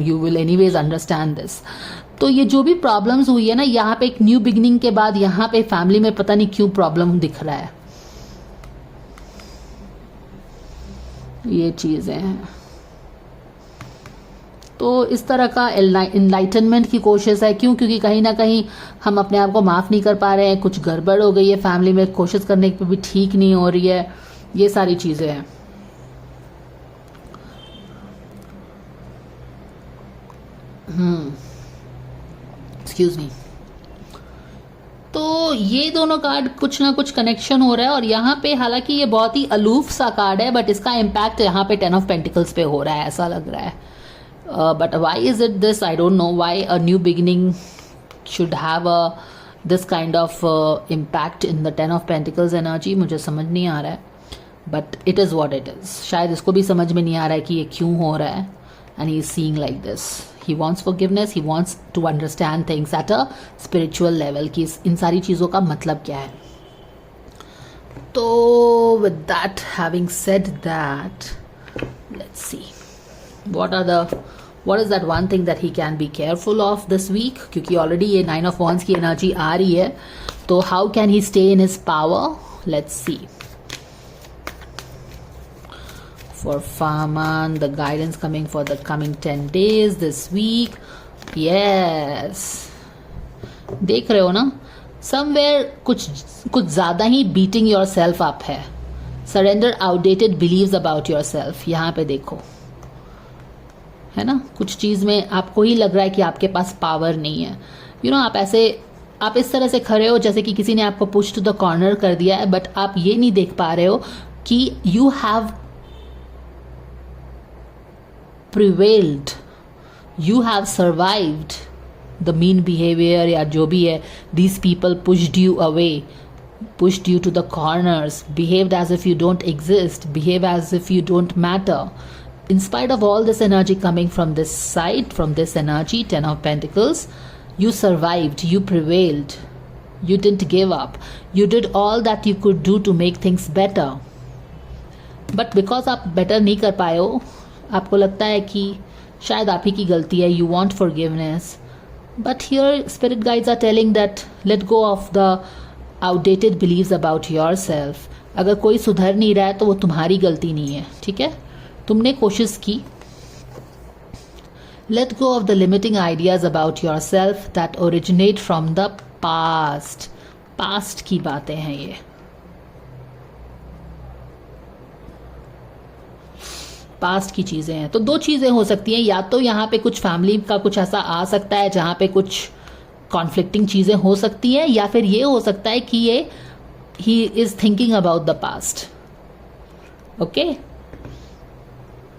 You will anyways understand this. तो ये जो भी प्रॉब्लम्स हुई है ना, यहाँ पे एक न्यू बिगिनिंग के बाद यहाँ पे फैमिली में पता नहीं क्यों प्रॉब्लम दिख रहा है, ये चीजें हैं। तो इस तरह का इनलाइटनमेंट की कोशिश है। क्यों? क्योंकि कहीं ना कहीं हम अपने आप को माफ़ नहीं कर पा रहे हैं, कुछ गड़बड़ हो गई है फैमिली में, कोशिश करने पे भी ठीक नहीं हो रही है, ये सारी चीज़ें हैं। Excuse me. तो ये दोनों कार्ड कुछ ना कुछ कनेक्शन हो रहा है, और यहाँ पे हालांकि ये बहुत ही अलूफ सा कार्ड है, बट इसका इम्पैक्ट यहाँ पे 10 ऑफ पेंटिकल्स पे हो रहा है, ऐसा लग रहा है। But why is it this? I don't know why a new beginning should have this kind of impact in the 10 of Pentacles energy. मुझे समझ नहीं आ रहा है, but it is what it is. शायद इसको भी समझ में नहीं आ रहा है कि ये क्यों हो रहा है, and he is seeing like this. He wants forgiveness. He wants to understand things at a spiritual level कि इन सारी चीज़ों का मतलब क्या है। तो with that, having said that, let's see what is that one thing that he can be careful of this week, क्योंकि already ये 9 of Wands की एनर्जी आ रही है, तो how can he stay in his power? Let's see. For Farman, the guidance coming for the coming 10 days this week. Yes, देख रहे हो ना, somewhere कुछ ज़्यादा ही beating yourself up है। Surrender outdated beliefs about yourself, यहाँ पे देखो, है ना, कुछ चीज़ में आपको ही लग रहा है कि आपके पास पावर नहीं है। यू नो, आप इस तरह से खड़े हो जैसे कि किसी ने आपको पुश टू द कॉर्नर कर दिया है, बट आप ये नहीं देख पा रहे हो कि you have prevailed, you have survived the mean behaviour या जो भी है। These people pushed you away, pushed you to the corners, behaved as if you don't exist, behave as if you don't matter. In spite of all this energy coming from this side, from this energy, 10 of Pentacles, you survived, you prevailed, you didn't give up, you did all that you could do to make things better. But because आप better नहीं कर पाए हो, आपको लगता है कि शायद आप ही की गलती है, you want forgiveness. But here spirit guides are telling that let go of the outdated beliefs about yourself. अगर कोई सुधर नहीं रहा है तो वो तुम्हारी गलती नहीं है, ठीक है, तुमने कोशिश की। Let go of the limiting ideas about yourself that originate from the past. Past की बातें हैं ये। पास्ट की चीज़ें हैं, तो दो चीज़ें हो सकती हैं, या तो यहाँ पे कुछ फैमिली का कुछ ऐसा आ सकता है जहाँ पे कुछ कॉन्फ्लिक्टिंग चीज़ें हो सकती हैं, या फिर ये हो सकता है कि ये he is thinking about the past. Okay,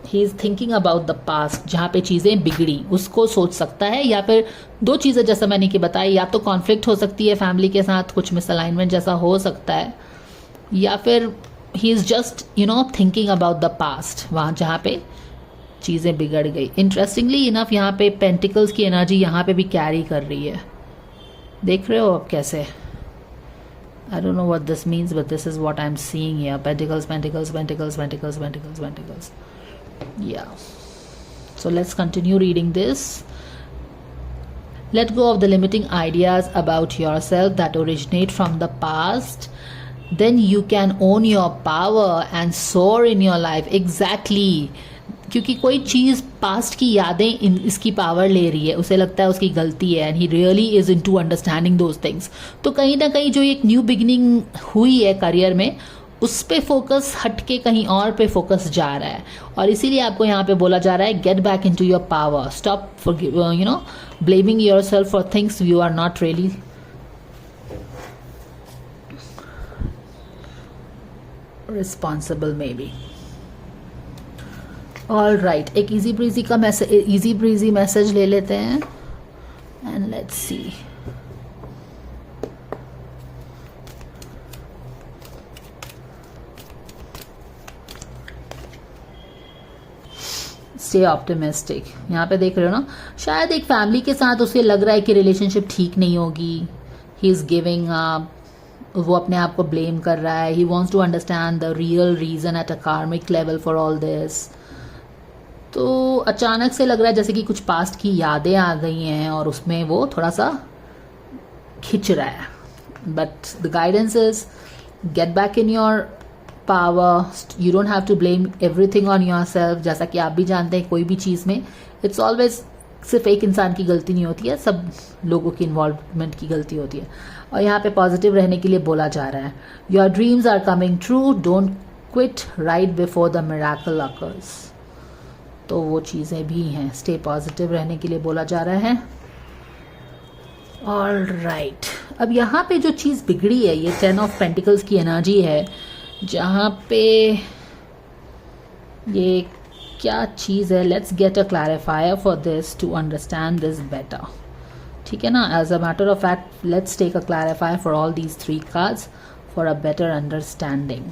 he is thinking about the past, जहाँ पे चीज़ें बिगड़ी उसको सोच सकता है। या फिर दो चीज़ें जैसा मैंने कि बताई, या तो कॉन्फ्लिक्ट हो सकती है फैमिली के साथ, कुछ मिसअलाइनमेंट जैसा हो सकता है, या फिर he is just thinking about the past, वहाँ जहाँ पे चीज़ें बिगड़ गई। इंटरेस्टिंगली इनफ यहाँ पे पेंटिकल्स की एनर्जी यहाँ पे भी कैरी कर रही है, देख रहे हो आप कैसे। I don't know what this means, but this is what I'm seeing here. Pentacles, Pentacles, Pentacles, Pentacles, Pentacles, Pentacles. Yeah. So let's continue reading this. Let go of the limiting ideas about yourself that originate from the past. Then you can own your power and soar in your life. Exactly. क्योंकि कोई चीज़ past की यादें इसकी power ले रही है, उसे लगता है उसकी गलती है, and he really is into understanding those things. तो कहीं ना कहीं जो एक न्यू बिगिनिंग हुई है करियर में, उस पे फोकस हट के कहीं और पे फोकस जा रहा है, और इसीलिए आपको यहाँ पे बोला जा रहा है get back into your power, stop for blaming yourself for things you are not really responsible maybe. All right, एक इजी ब्रीजी मैसेज ले लेते हैं, and let's see. Stay optimistic. यहाँ पे देख रहे हो ना, शायद एक फैमिली के साथ उसे लग रहा है कि रिलेशनशिप ठीक नहीं होगी, ही इज गिविंग अप, वो अपने आप को ब्लेम कर रहा है, he wants to understand the real reason at a karmic level for all this. तो अचानक से लग रहा है जैसे कि कुछ पास्ट की यादें आ गई हैं और उसमें वो थोड़ा सा खिंच रहा है. But the guidance is get back in your power. You don't have to blame everything on yourself. जैसा कि आप भी जानते हैं कोई भी चीज़ में इट्स ऑलवेज सिर्फ एक इंसान की गलती नहीं होती है, सब लोगों की इन्वॉल्वमेंट की गलती होती है. और यहाँ पे पॉजिटिव रहने के लिए बोला जा रहा है your dreams are coming true, don't quit right before the miracle occurs. तो वो चीज़ें भी हैं. स्टे पॉजिटिव रहने के लिए बोला जा रहा है. ऑल राइट, अब यहाँ पे जो चीज़ बिगड़ी है ये 10 ऑफ पेंटिकल्स की एनर्जी है, जहाँ पे ये क्या चीज़ है. Let's get a clarifier for this to understand this better. ठीक है ना. As a matter of fact let's take a clarifier for all these 3 cards for a better understanding.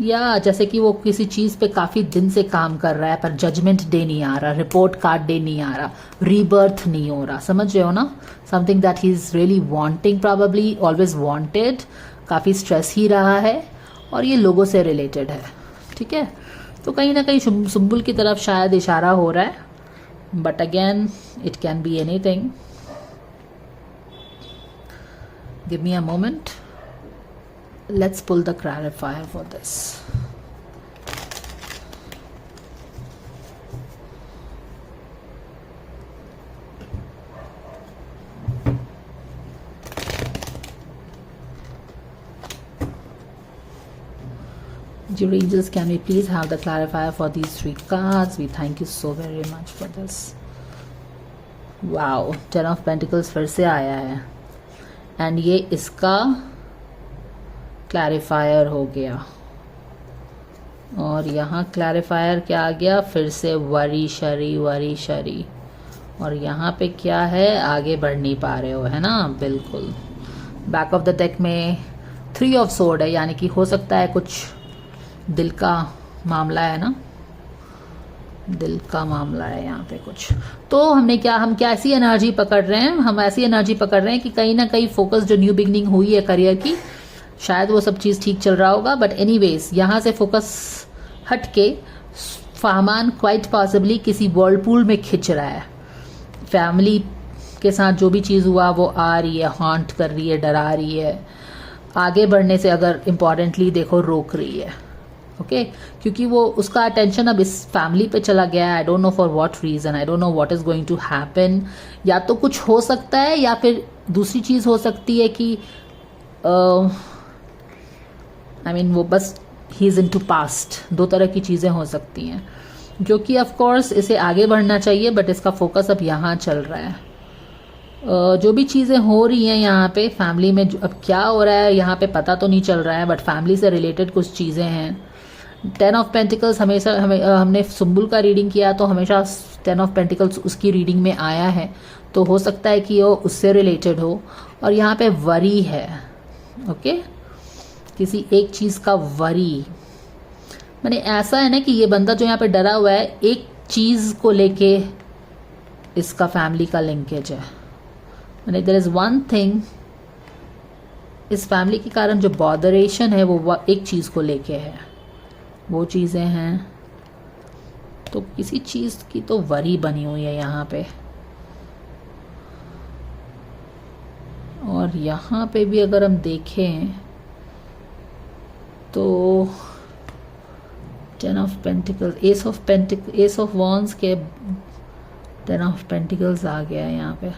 या जैसे कि वो किसी चीज़ पे काफ़ी दिन से काम कर रहा है पर जजमेंट डे नहीं आ रहा, रिपोर्ट कार्ड डे नहीं आ रहा, रीबर्थ नहीं हो रहा. समझ रहे हो ना. Something that he is really wanting, probably always wanted. काफ़ी स्ट्रेस ही रहा है और ये लोगों से रिलेटेड है. ठीक है. तो कहीं ना कहीं सुम्बुल की तरफ शायद इशारा हो रहा है. But again it can be anything. Give me a moment. Let's pull the clarifier for this. Dear angels, can we please have the clarifier for these 3 cards? We thank you so very much for this. Wow, 10 of Pentacles फिर से आया है and ये इसका clarifier हो गया. और यहाँ क्लैरिफायर क्या आ गया, फिर से वरी शरी. और यहाँ पे क्या है, आगे बढ़ नहीं पा रहे हो, है ना. बिल्कुल. बैक ऑफ द डेक में 3 ऑफ सोर्ड है, यानी कि हो सकता है कुछ दिल का मामला है ना. दिल का मामला है यहाँ पे कुछ. तो हम क्या ऐसी एनर्जी पकड़ रहे हैं, हम ऐसी एनर्जी पकड़ रहे हैं कि कहीं ना कहीं फोकस जो न्यू बिगनिंग हुई है करियर की, शायद वो सब चीज़ ठीक चल रहा होगा. बट एनीवेज यहाँ से फोकस हट के फाहमान क्वाइट पॉसिबली किसी वर्लपूल में खिंच रहा है. फैमिली के साथ जो भी चीज़ हुआ वो आ रही है, हॉन्ट कर रही है, डरा रही है, आगे बढ़ने से अगर इम्पॉर्टेंटली देखो रोक रही है. ओके क्योंकि वो उसका अटेंशन अब इस फैमिली पे चला गया है. I don't know for what reason, I don't know what is going to happen. या तो कुछ हो सकता है या फिर दूसरी चीज़ हो सकती है कि वो बस he is into past. 2 तरह की चीज़ें हो सकती हैं जो कि ऑफ कोर्स इसे आगे बढ़ना चाहिए, बट इसका फोकस अब यहाँ चल रहा है. जो भी चीज़ें हो रही हैं यहाँ पे फैमिली में, अब क्या हो रहा है यहाँ पे पता तो नहीं चल रहा है, बट फैमिली से रिलेटेड कुछ चीज़ें हैं. 10 ऑफ पेंटिकल्स हमेशा हमने सुम्बुल का रीडिंग किया तो हमेशा 10 ऑफ पेंटिकल्स उसकी रीडिंग में आया है. तो हो सकता है कि वो उससे रिलेटेड हो. और यहाँ पे वरी है. ओके किसी एक चीज़ का वरी, मैंने ऐसा है ना कि ये बंदा जो यहाँ पे डरा हुआ है एक चीज़ को लेके इसका फैमिली का लिंकेज है. मैंने देयर इज़ वन थिंग, इस फैमिली के कारण जो बॉदरेशन है वो एक चीज़ को लेके है. वो चीज़ें हैं तो किसी चीज़ की तो वरी बनी हुई है यहाँ पे. और यहाँ पे भी अगर हम देखें तो 10 of pentacles, S of wands के 10 ऑफ पेंटिकल्स आ गया है यहाँ पे.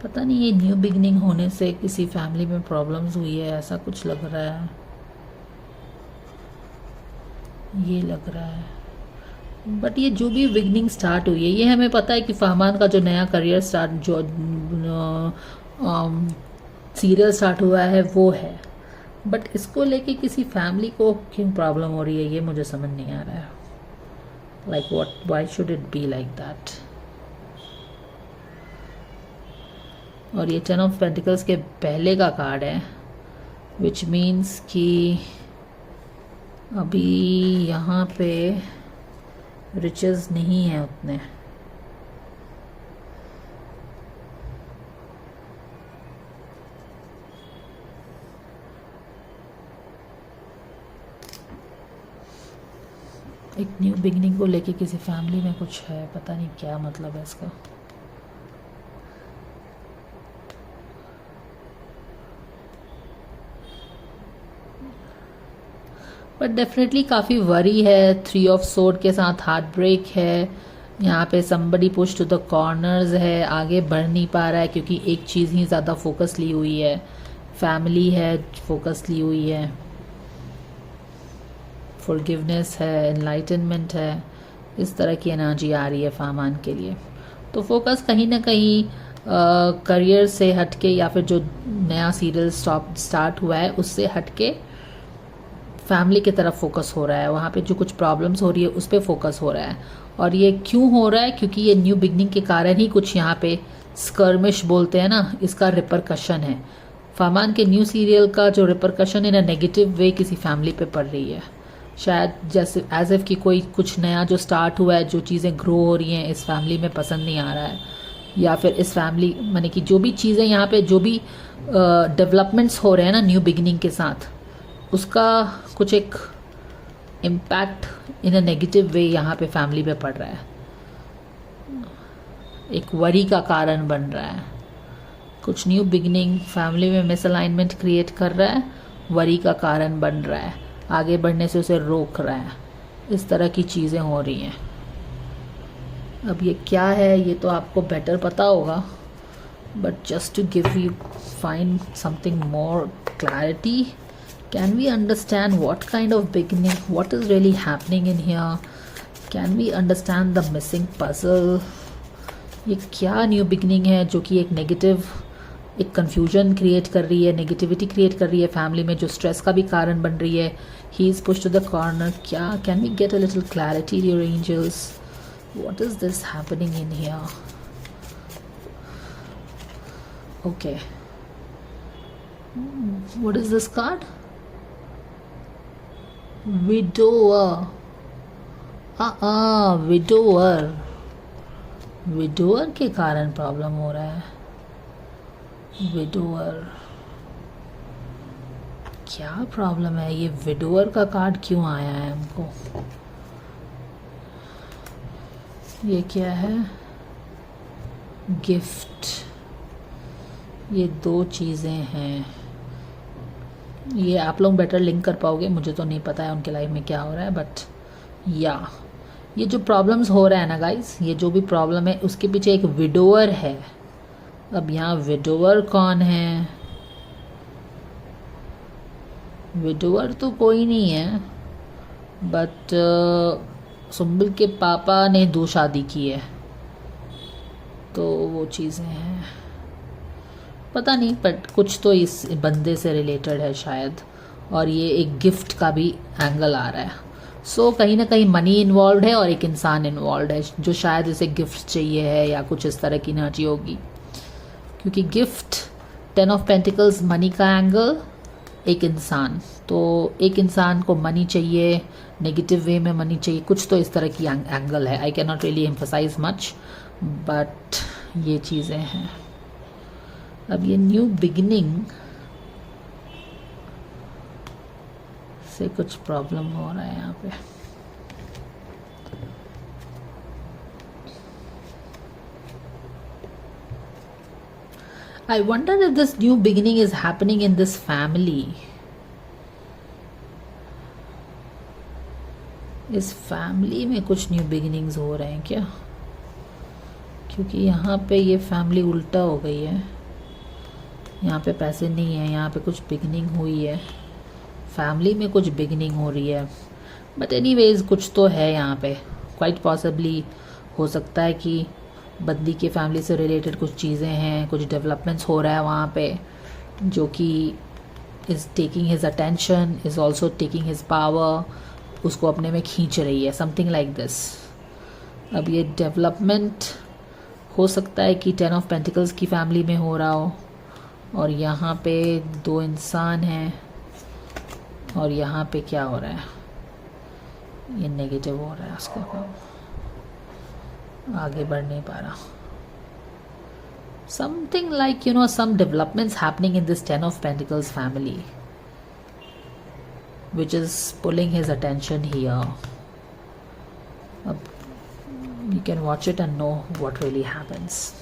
पता नहीं ये न्यू बिगनिंग होने से किसी फैमिली में प्रॉब्लम्स हुई है, ऐसा कुछ लग रहा है. ये लग रहा है. बट ये जो भी बिगनिंग स्टार्ट हुई है ये हमें पता है कि फहमान का जो नया करियर स्टार्ट जो सीरियल स्टार्ट हुआ है वो है. बट इसको लेके किसी फैमिली को क्यों प्रॉब्लम हो रही है ये मुझे समझ नहीं आ रहा है. Like what, why should it be like that. और ये 10 ऑफ पेंटिकल्स के पहले का कार्ड है, विच मीन्स कि अभी यहाँ पे रिचेस नहीं है उतने। एक न्यू बिगनिंग को लेके किसी फैमिली में कुछ है, पता नहीं क्या मतलब है इसका। बट डेफिनेटली काफ़ी वरी है। 3 ऑफ सोर्ड के साथ हार्ट ब्रेक है। यहाँ पे somebody push to the corners है, आगे बढ़ नहीं पा रहा है क्योंकि एक चीज़ ही ज़्यादा फोकस ली हुई है। फैमिली है, फोकस ली हुई है, फॉरगिवनेस है, एनलाइटनमेंट है, इस तरह की एनर्जी आ रही है फामान के लिए। तो फोकस कहीं ना कहीं करियर से हटके या फिर जो नया सीरियल स्टार्ट हुआ है उससे हटके फैमिली की तरफ फोकस हो रहा है। वहाँ पे जो कुछ प्रॉब्लम्स हो रही है उस पर फोकस हो रहा है। और ये क्यों हो रहा है? क्योंकि ये न्यू बिगनिंग के कारण ही कुछ यहाँ पे स्कर्मिश बोलते हैं ना, इसका रिपरकशन है। फरमान के न्यू सीरियल का जो repercussion in a negative way किसी फैमिली पे पड़ रही है। शायद जैसे एज इफ कि कोई कुछ नया जो स्टार्ट हुआ है, जो चीज़ें ग्रो हो रही हैं इस फैमिली में पसंद नहीं आ रहा है, या फिर इस फैमिली माने कि जो भी चीज़ें यहाँ पे जो भी डेवलपमेंट्स हो रहे हैं ना न्यू बिगनिंग के साथ, उसका कुछ एक impact in a negative way यहाँ पे फैमिली पे पड़ रहा है। एक वरी का कारण बन रहा है। कुछ न्यू बिगनिंग फैमिली में मिसअलाइनमेंट क्रिएट कर रहा है, वरी का कारण बन रहा है, आगे बढ़ने से उसे रोक रहा है। इस तरह की चीज़ें हो रही हैं। अब ये क्या है ये तो आपको बेटर पता होगा, but just to give you find something more clarity, can we understand what kind of beginning, what is really happening in here? Can we understand the missing puzzle? ये क्या न्यू बिगनिंग है जो कि एक negative, एक confusion create कर रही है, नेगेटिविटी क्रिएट कर रही है फैमिली में, जो स्ट्रेस का भी कारण बन रही है। He is push to the corner. क्या can we get a little clarity dear angels? What is this happening in here? Okay, what is this card? Widower. Widower, widower के कारण प्रॉब्लम हो रहा है। विडोअर, क्या प्रॉब्लम है? ये widower का कार्ड क्यों आया है हमको? ये क्या है? गिफ्ट। ये दो चीज़ें हैं। ये आप लोग बेटर लिंक कर पाओगे, मुझे तो नहीं पता है उनके लाइफ में क्या हो रहा है। बट या ये जो प्रॉब्लम्स हो रहा है ना गाइस, ये जो भी प्रॉब्लम है उसके पीछे एक विडोअर है। अब यहाँ विडोअर कौन है? विडोअर तो कोई नहीं है, बट सुम्बुल के पापा ने 2 शादी की है, तो वो चीज़ें हैं। पता नहीं, बट कुछ तो इस बंदे से रिलेटेड है शायद। और ये एक गिफ्ट का भी एंगल आ रहा है। सो कहीं ना कहीं मनी इन्वॉल्व है और एक इंसान इन्वॉल्व है जो शायद इसे गिफ्ट चाहिए है या कुछ इस तरह की एनर्जी होगी। क्योंकि गिफ्ट, 10 ऑफ पेंटिकल्स, मनी का एंगल, एक इंसान, तो एक इंसान को मनी चाहिए, नेगेटिव वे में मनी चाहिए, कुछ तो इस तरह की एंगल है। I can not really emphasize much, but ये चीज़ें हैं। अब ये न्यू बिगिनिंग से कुछ प्रॉब्लम हो रहा है यहाँ पे। I wonder if this new beginning is happening in this family. इस फैमिली में कुछ न्यू बिगिनिंग्स हो रहे हैं क्या? क्योंकि यहाँ पे ये फैमिली उल्टा हो गई है। यहाँ पे पैसे नहीं है, यहाँ पे कुछ बिगिनिंग हुई है, फैमिली में कुछ बिगिनिंग हो रही है। बट एनीवेज कुछ तो है यहाँ पे। क्वाइट पॉसिबली हो सकता है कि बंदी की फैमिली से रिलेटेड कुछ चीज़ें हैं, कुछ डेवलपमेंट्स हो रहा है वहाँ पे, जो कि is taking his attention, is also taking his power, उसको अपने में खींच रही है, समथिंग लाइक दिस। अब ये डेवलपमेंट हो सकता है कि 10 ऑफ पेंटिकल्स की फैमिली में हो रहा हो, और यहाँ पे 2 इंसान हैं, और यहाँ पे क्या हो रहा है? ये नेगेटिव हो रहा है उसके ऊपर। आगे बढ़ नहीं पा रहा. Something like, some developments happening in this Ten of Pentacles family, which is pulling his attention here. You can watch it and know what really happens.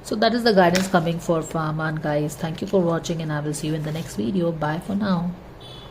So that is the guidance coming for Farman, guys. Thank you for watching, and I will see you in the next video. Bye for now.